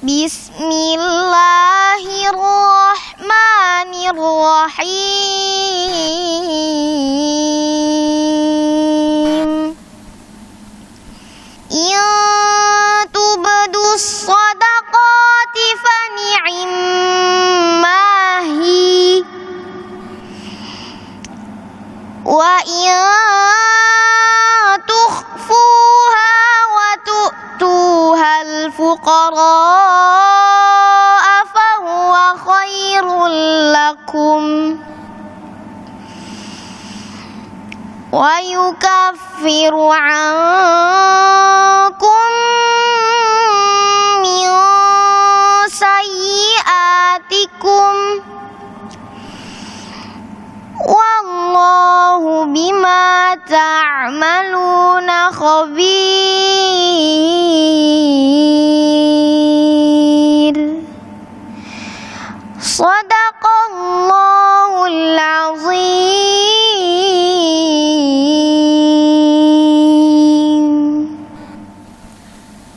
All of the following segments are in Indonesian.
Bismillahirrahmanirrahim. In tubdus sadaqati fani'immahi wa in tukhfuha wa tu'tuhal fuqara'a fahuwa khairul lakum wa yukaffiru 'ankum min sayyi'atikum wallahu bima ta'maluna khabir. Shadaqallahul azim.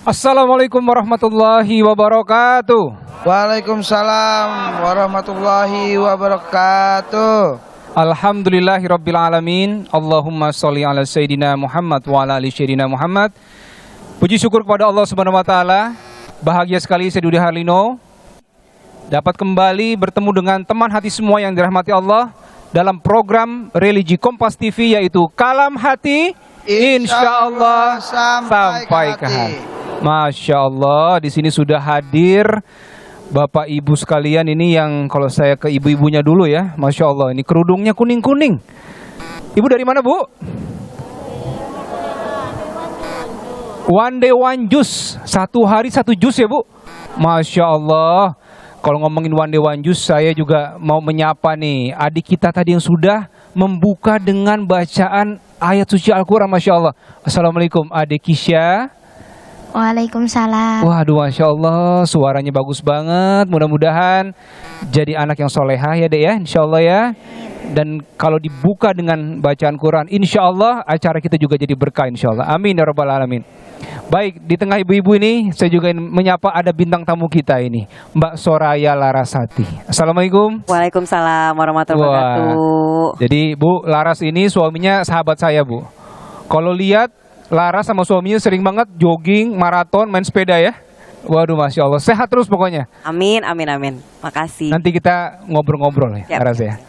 Assalamualaikum warahmatullahi wabarakatuh. Waalaikumsalam warahmatullahi wabarakatuh. Alhamdulillahirabbil alamin. Allahumma sholli ala sayidina Muhammad wa ala ali sayidina Muhammad. Puji syukur kepada Allah Subhanahu wa taala. Bahagia sekali saya Dude Harlino dapat kembali bertemu dengan teman hati semua yang dirahmati Allah dalam program Religi Kompas TV, yaitu Kalam Hati, insyaallah sampai ke hati. Masya Allah, di sini sudah hadir Bapak Ibu sekalian ini yang kalau saya ke ibu-ibunya dulu ya, Masya Allah, ini kerudungnya kuning-kuning. Ibu dari mana, Bu? One day one juice, satu hari satu jus ya, Bu. Masya Allah. Kalau ngomongin one day one juice, saya juga mau menyapa nih adik kita tadi yang sudah membuka dengan bacaan ayat suci Al-Quran. Masya Allah. Assalamualaikum adik Kisya. Waalaikumsalam. Waduh, Masya Allah, suaranya bagus banget. Mudah-mudahan jadi anak yang solehah ya, Dek ya, Insya Allah ya. Dan kalau dibuka dengan bacaan Quran, Insya Allah acara kita juga jadi berkah, Insya Allah. Amin ya Rabbal Alamin. Baik, di tengah ibu-ibu ini, saya juga ingin menyapa ada bintang tamu kita ini, Mbak Soraya Larasati. Assalamualaikum. Waalaikumsalam warahmatullahi wabarakatuh. Jadi Bu, Laras ini suaminya sahabat saya, Bu. Kalau lihat Laras sama suaminya sering banget jogging, maraton, main sepeda ya. Waduh, Masya Allah, sehat terus pokoknya. Amin, amin, amin. Makasih. Nanti kita ngobrol-ngobrol ya, Siap. Laras ya.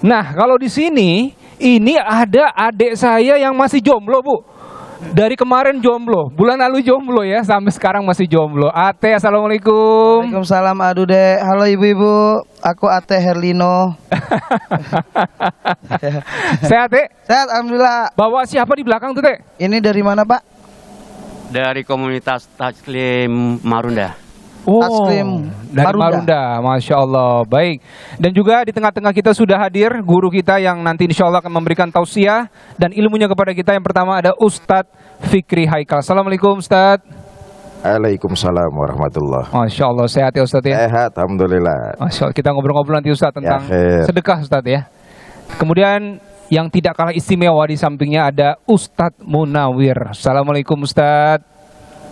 Nah, kalau di sini, ini ada adik saya yang masih jomblo, Bu. Dari kemarin jomblo, bulan lalu jomblo ya, sampai sekarang masih jomblo. Ate, assalamualaikum. Waalaikumsalam Adude. Halo ibu-ibu, aku Ate Herlino. Sehat, Teh? Sehat, alhamdulillah. Bawa siapa di belakang tuh, Teh? Ini dari mana, Pak? Dari komunitas Taslim Marunda. Oh, Taslim dari Marunda. Masya Allah. Baik. Dan juga di tengah-tengah kita sudah hadir guru kita yang nanti insya Allah akan memberikan tausiah dan ilmunya kepada kita. Yang pertama ada Ustadz Fikri Haikal. Assalamualaikum, Ustadz. Waalaikumsalam warahmatullahi. Masya Allah, sehat ya Ustadz ya? Sehat, alhamdulillah. Masya Allah, kita ngobrol-ngobrol nanti Ustadz tentang khair. sedekah Ustadz ya. Kemudian yang tidak kalah istimewa di sampingnya ada Ustadz Munawir. Assalamualaikum Ustadz.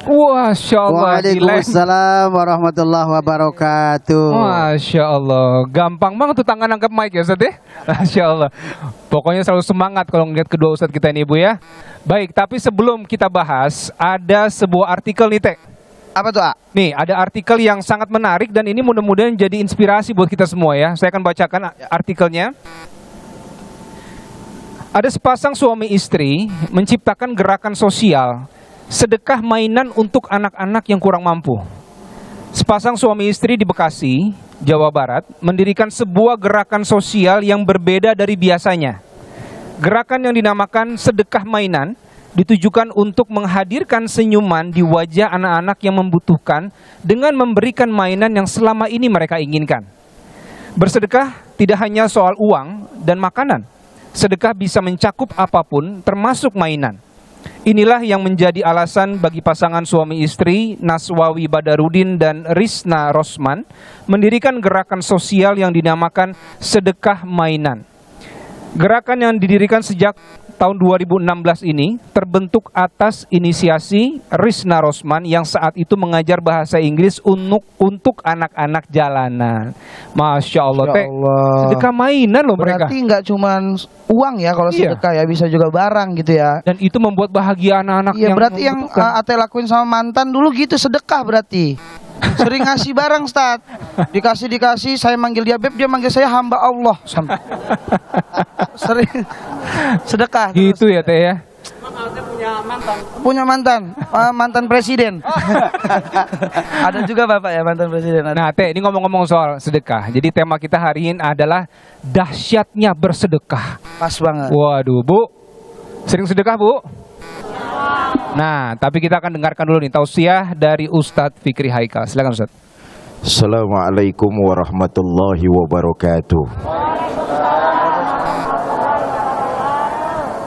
Masya Allah. Waalaikumsalam warahmatullahi wabarakatuh. Masya Allah. Gampang banget tuh tangan angkat mic ya Ustadz ya. Masya Allah. Pokoknya selalu semangat kalau ngeliat kedua Ustadz kita ini Ibu ya. Baik, tapi sebelum kita bahas, ada sebuah artikel nih Teh. Apa tuh, A? Nih, ada artikel yang sangat menarik dan ini mudah-mudahan jadi inspirasi buat kita semua ya. Saya akan bacakan artikelnya. Ada sepasang suami istri menciptakan gerakan sosial sedekah mainan untuk anak-anak yang kurang mampu. Sepasang suami istri di Bekasi, Jawa Barat, mendirikan sebuah gerakan sosial yang berbeda dari biasanya. Gerakan yang dinamakan sedekah mainan ditujukan untuk menghadirkan senyuman di wajah anak-anak yang membutuhkan dengan memberikan mainan yang selama ini mereka inginkan. Bersedekah tidak hanya soal uang dan makanan. Sedekah bisa mencakup apapun, termasuk mainan. Inilah yang menjadi alasan bagi pasangan suami istri Naswawi Badarudin dan Risna Rosman mendirikan gerakan sosial yang dinamakan sedekah mainan. Gerakan yang didirikan sejak tahun 2016 ini terbentuk atas inisiasi Risna Rosman yang saat itu mengajar bahasa Inggris untuk anak-anak jalanan. Masya Allah, Ya Teh. Allah. Sedekah mainan loh mereka. Berarti nggak cuman uang ya kalau Iya. sedekah ya, bisa juga barang gitu ya. Dan itu membuat bahagia anak-anak Iya, yang berarti yang membutuhkan. Ate lakuin sama mantan dulu gitu, sedekah berarti. Sering ngasih barang, Ustaz. Dikasih, saya manggil dia Beb, dia manggil saya hamba Allah. Sampai. Sering sedekah. Gitu ya, Teh ya. Punya mantan, mantan presiden. Ada juga Bapak ya mantan presiden. Ada. Nah, Teh, ini ngomong-ngomong soal sedekah. Jadi tema kita hari ini adalah dahsyatnya bersedekah. Pas banget. Waduh, Bu. Sering sedekah, Bu? Nah, tapi kita akan dengarkan dulu nih tausiah dari Ustadz Fikri Haikal. Silakan, Ustadz. Assalamualaikum warahmatullahi wabarakatuh.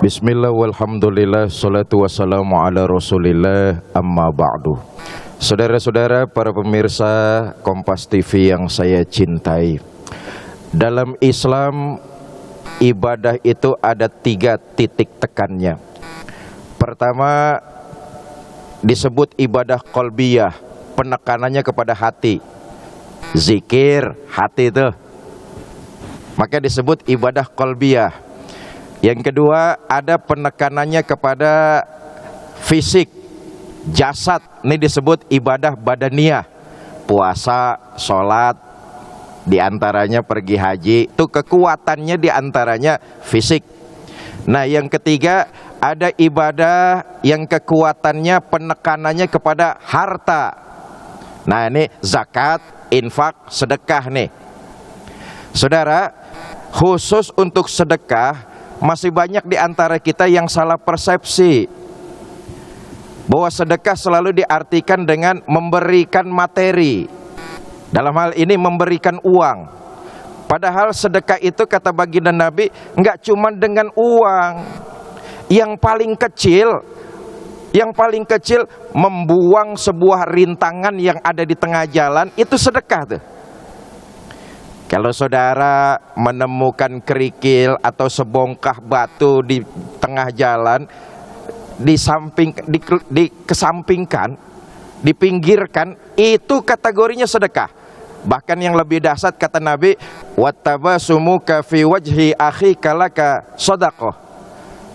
Bismillah walhamdulillah, salatu wassalamu ala rasulillah, amma ba'du. Saudara-saudara para pemirsa Kompas TV yang saya cintai, dalam Islam ibadah itu ada 3 titik tekannya. Pertama disebut ibadah qalbiyah, penekanannya kepada hati. Zikir hati itu, maka disebut ibadah qalbiyah. Yang kedua ada penekanannya kepada fisik, jasad, ini disebut ibadah badaniyah. Puasa, sholat, diantaranya pergi haji, itu kekuatannya diantaranya fisik. Nah yang ketiga ada ibadah yang kekuatannya penekanannya kepada harta. Nah ini zakat, infak, sedekah nih. Saudara, khusus untuk sedekah masih banyak di antara kita yang salah persepsi bahwa sedekah selalu diartikan dengan memberikan materi. Dalam hal ini memberikan uang. Padahal sedekah itu kata baginda Nabi enggak cuma dengan uang. Yang paling kecil membuang sebuah rintangan yang ada di tengah jalan, itu sedekah tuh. Kalau saudara menemukan kerikil atau sebongkah batu di tengah jalan, dikesampingkan, dipinggirkan, itu kategorinya sedekah. Bahkan yang lebih dahsyat kata Nabi, wattabasumuka fi wajhi akhika laka shadaqah.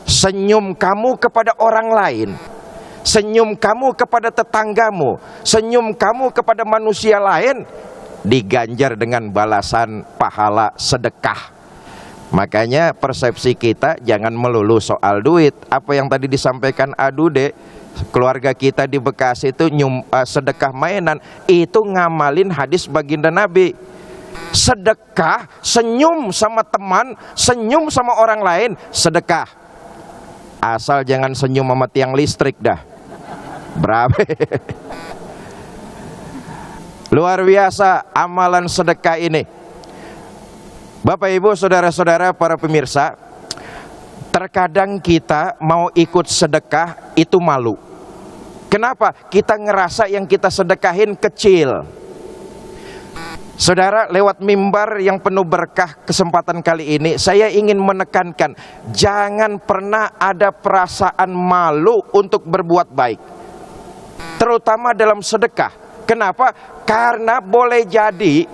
Senyum kamu kepada orang lain, senyum kamu kepada tetanggamu, senyum kamu kepada manusia lain, diganjar dengan balasan pahala sedekah. Makanya persepsi kita jangan melulu soal duit. Apa yang tadi disampaikan Adude, keluarga kita di Bekasi itu sedekah mainan, itu ngamalin hadis baginda Nabi. Sedekah, senyum sama teman, senyum sama orang lain, sedekah. Asal jangan senyum sama tiang listrik dah. Berapa? Luar biasa amalan sedekah ini. Bapak Ibu saudara-saudara para pemirsa, terkadang kita mau ikut sedekah itu malu. Kenapa? Kita ngerasa yang kita sedekahin kecil. Saudara, lewat mimbar yang penuh berkah kesempatan kali ini, saya ingin menekankan, jangan pernah ada perasaan malu untuk berbuat baik, terutama dalam sedekah. Kenapa? Karena boleh jadi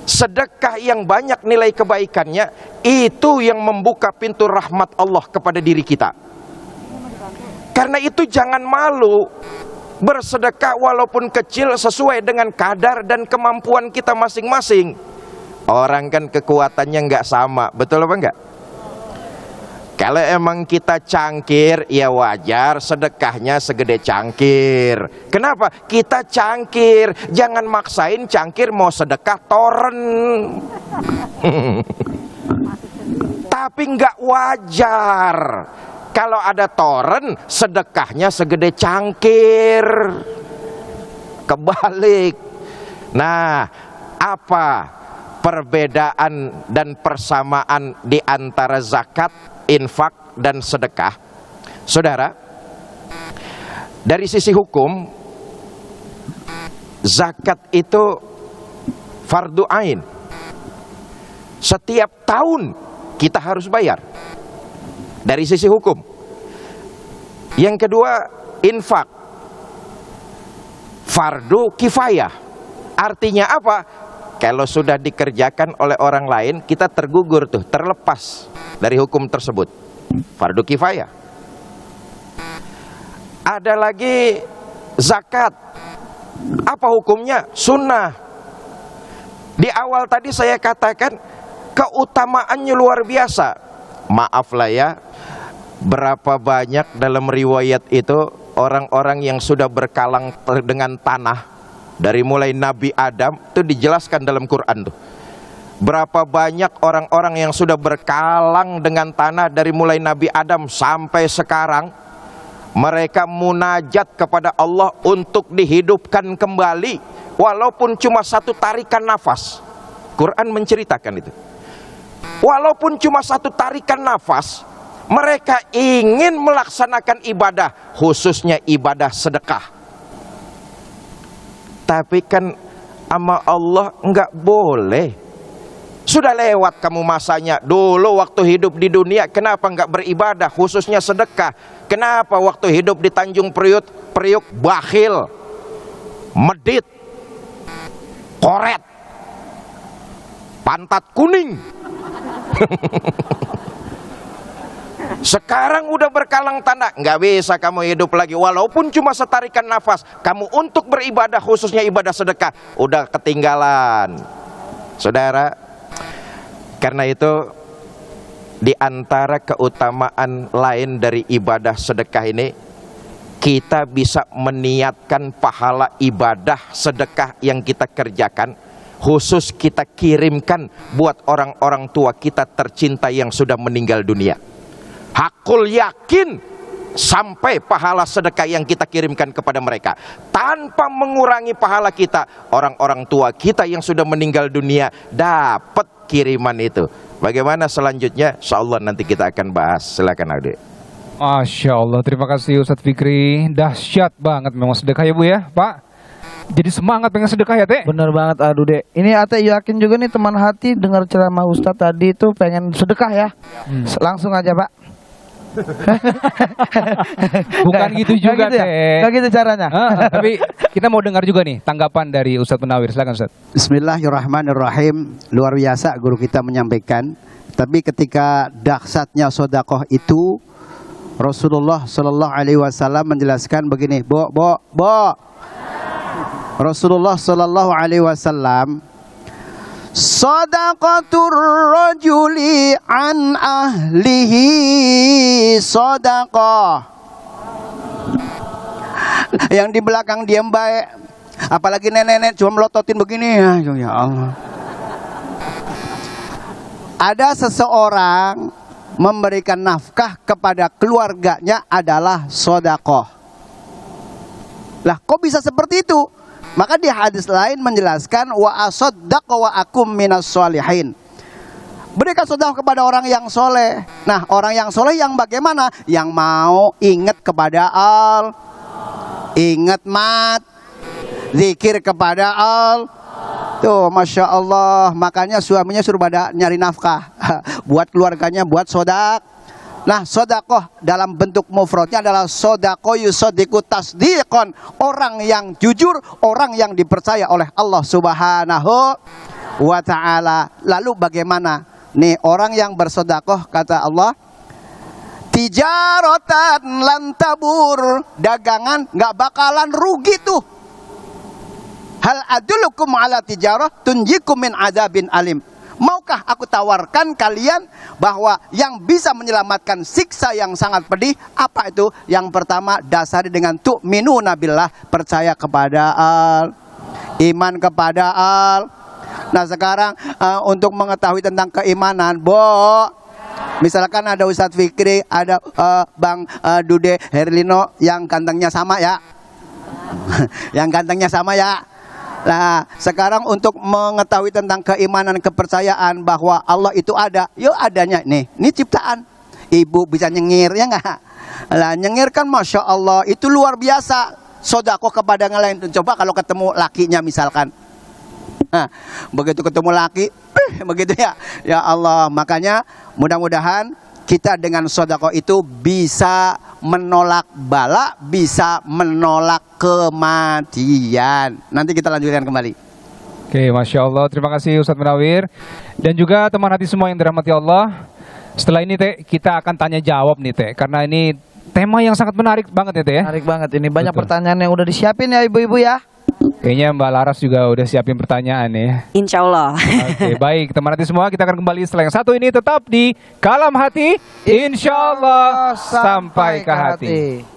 sedekah yang banyak nilai kebaikannya itu yang membuka pintu rahmat Allah kepada diri kita. Karena itu jangan malu bersedekah walaupun kecil sesuai dengan kadar dan kemampuan kita masing-masing. Orang kan kekuatannya nggak sama, betul apa enggak? Kalau emang kita cangkir, ya wajar sedekahnya segede cangkir. Kenapa? Kita cangkir, jangan maksain cangkir mau sedekah toren. Tapi nggak wajar kalau ada toren sedekahnya segede cangkir. Kebalik. Nah, apa perbedaan dan persamaan di antara zakat, infak, dan sedekah? Saudara, dari sisi hukum, zakat itu fardu ain. Setiap tahun kita harus bayar. dari sisi hukum. Yang kedua, infak, fardu kifayah. Artinya apa? Kalau sudah dikerjakan oleh orang lain, kita tergugur tuh, terlepas dari hukum tersebut. Fardu kifayah. Ada lagi zakat. Apa hukumnya? Sunnah. Di awal tadi saya katakan keutamaannya luar biasa. Maaflah ya, berapa banyak dalam riwayat itu orang-orang yang sudah berkalang dengan tanah, dari mulai Nabi Adam itu dijelaskan dalam Quran tuh. Berapa banyak orang-orang yang sudah berkalang dengan tanah dari mulai Nabi Adam sampai sekarang, mereka munajat kepada Allah untuk dihidupkan kembali, walaupun cuma satu tarikan nafas. Quran menceritakan itu. Walaupun cuma satu tarikan nafas, mereka ingin melaksanakan ibadah, khususnya ibadah sedekah. Tapi kan sama Allah enggak boleh. Sudah lewat kamu masanya. Dulu waktu hidup di dunia, kenapa enggak beribadah, khususnya sedekah? Kenapa waktu hidup di Tanjung Priuk bakhil, medit, koret, pantat kuning? Sekarang udah berkalang tanah, nggak bisa kamu hidup lagi, walaupun cuma setarikan nafas. Kamu untuk beribadah, khususnya ibadah sedekah, udah ketinggalan, saudara. Karena itu, di antara keutamaan lain dari ibadah sedekah ini, kita bisa meniatkan pahala ibadah sedekah yang kita kerjakan, khusus kita kirimkan buat orang-orang tua kita tercinta yang sudah meninggal dunia. Hakul yakin sampai pahala sedekah yang kita kirimkan kepada mereka, tanpa mengurangi pahala kita, orang-orang tua kita yang sudah meninggal dunia dapat kiriman itu. Bagaimana selanjutnya? Insyaallah nanti kita akan bahas. Silakan Adik. Masya Allah, terima kasih Ustadz Fikri. Dahsyat banget memang sedekah ya Bu ya, Pak. Jadi semangat pengen sedekah ya Teh. Bener banget, aduh Dek. Ini Ate yakin juga nih teman hati dengar ceramah Ustadz tadi itu pengen sedekah ya. Langsung aja Pak. Bukan gitu juga gitu ya? Teh. Nggak gitu caranya. Tapi kita mau dengar juga nih tanggapan dari Ustadz Munawir. Silakan Ustadz. Bismillahirrahmanirrahim. Luar biasa guru kita menyampaikan. Tapi ketika dahsyatnya sodakoh itu, Rasulullah Shallallahu Alaihi Wasallam menjelaskan begini, Bo. Rasulullah Shallallahu Alaihi Wasallam, sadaqatur rajuli an ahlihi sadaqah. Yang di belakang diam baik, apalagi nenek-nenek cuma melototin begini ya Allah. Ada seseorang memberikan nafkah kepada keluarganya adalah sedekah. Lah kok bisa seperti itu? Maka di hadis lain menjelaskan wa asaddaq wa akum minas sholihin. Berikan sedekah kepada orang yang soleh. Nah, orang yang soleh yang bagaimana? Yang mau ingat kepada Allah, ingat mat, zikir kepada Allah. Tuh, Masya Allah. Makanya suaminya suruh pada nyari nafkah buat keluarganya, buat sodak. Nah, sodakoh dalam bentuk mufradnya adalah sodakoh yusodiku tasdiqon. Orang yang jujur, orang yang dipercaya oleh Allah Subhanahu wa ta'ala. Lalu bagaimana? Nih, orang yang bersodakoh, kata Allah, tijaratan lantabur, dagangan nggak bakalan rugi tuh. Hal adulukum ala tijarah tunjikum min azabin alim. Maukah aku tawarkan kalian bahwa yang bisa menyelamatkan siksa yang sangat pedih? Apa itu? Yang pertama, dasari dengan tu'minuna billah, percaya kepada Allah, iman kepada Allah. Nah sekarang untuk mengetahui tentang keimanan, misalkan ada Ustadz Fikri, ada Bang Dude Herlino yang gantengnya sama ya. Yang gantengnya sama ya. Nah, sekarang untuk mengetahui tentang keimanan, kepercayaan bahwa Allah itu ada, yuk adanya nih, ini ciptaan. Ibu bisa nyengir ya nggak? Lah nyengir kan Masya Allah, itu luar biasa. Sodakoh kepada yang lain. Coba kalau ketemu lakinya misalkan. Nah, begitu ketemu laki, begitu ya. Ya Allah, makanya mudah-mudahan kita dengan sedekah itu bisa menolak bala, bisa menolak kematian. Nanti kita lanjutkan kembali. Oke, Masya Allah. Terima kasih Ustadz Munawir. Dan juga teman hati semua yang dirahmati Allah. Setelah ini Teh, kita akan tanya jawab nih Teh. Karena ini tema yang sangat menarik banget ya Teh ya. Menarik banget ini. Banyak Betul. pertanyaan yang udah disiapin ya ibu-ibu ya. Kayaknya Mbak Laras juga udah siapin pertanyaan ya. Insya Allah. Oke, baik teman hati semua, kita akan kembali setelah yang satu ini tetap di Kalam Hati. Insya Allah sampai ke hati.